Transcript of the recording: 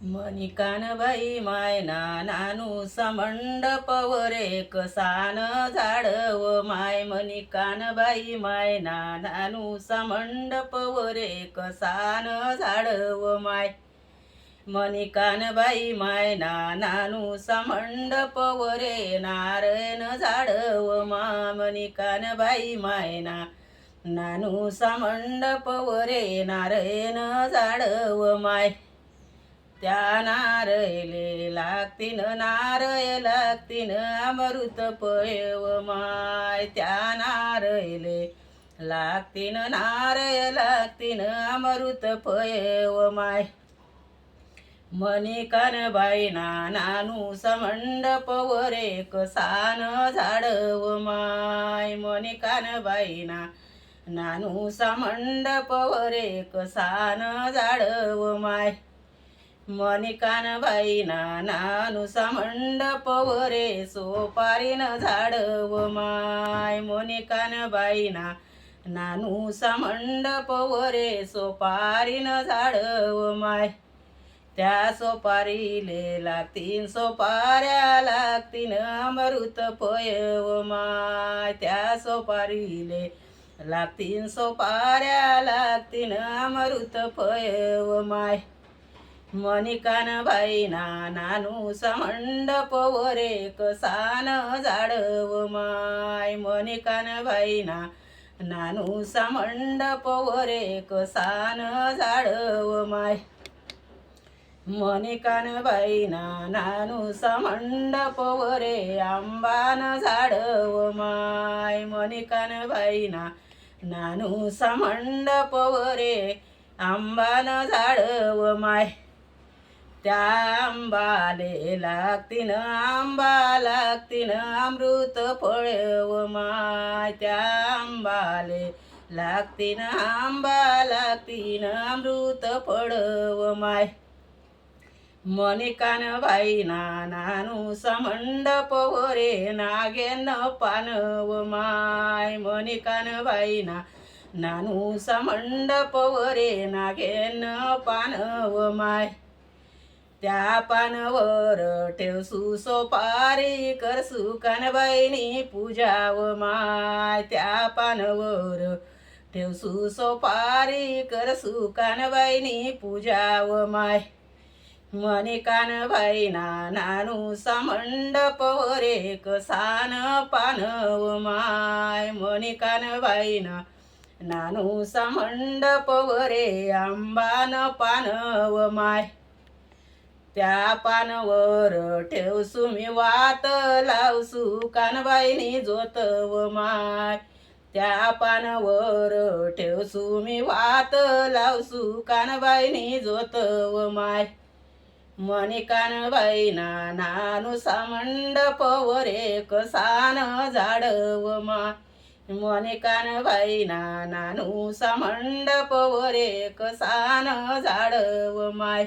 मनी कानबाई मायना नानू समंडपवर कसान झाड व माय मनी कानबाई मायना नानू समंडपवर कसान झाड व माय मनी कानबाई मायना नानू समंडपवरे नारायण झाड व मा मनी कानबाई मायना नानू समंडपवरे नारायण झाड व माय त्या नारयले लागतीन नारय लागतीन अमृत पयव माय त्या नारयले लागतीन नारय लागतीन अमृत पयव माय मनी कानबाईना नानू समंडपवरे कसान झाडव माय मनी कानबाईना नानू समंडपवरे कसान झाडव माय मनी कानबाईना नानू समंडपवरे सोपारीन झाडव माय मनी कानबाईना नानू समंडपवरे सोपारीन झाडव माय त्या सोपारीले लागतीन सोपाऱ्या लागतीन अमृत पयव माय त्या सोपारीले लागतीन सोपाऱ्या लागतीन अमृत पयव माय मनी कानबाईना नानू समंडपवरे कसान झाडव माय मनी कानबाईना नानू समंडपवरे कसान झाडव माय मनी कानबाईना नानू समंडपवरे आंबान झाडव माय मनी कानबाईना नानू समंडपवरे आंबान झाडव माय त्या आंबाले लागतीन आंबा लागतीन अमृत फळव माय त्या आंबाले लागतीन आंबा लागतीन अमृत फळव माय मनी कानबाईना नानू समंडपवरे नागेन पानव माय मनी कानबाईना नानू समंडपवरे नागेन पानव माय त्या पानवर ठेवसू सोपारी करसू कानबाईनी पूजाव माय त्या पानवर ठेवसू सोपारी करसू कानबाईनी पूजाव माय मनी कानबाईना नानू समंडपवरे कसान पानव माय मनी कानबाईना नानू समंडपवरे आंबान पानव माय त्या पानवर ठेवसू मी वात लावसू कानबाईनी जोतव माय त्या पानवर ठेवसू मी वात लावसू कानबाईनी जोतव माय मनी कानबाईना नानू समंडपवरे कसान झाडव माय मनी कानबाईना नानू समंडपवरे कसान झाडव माय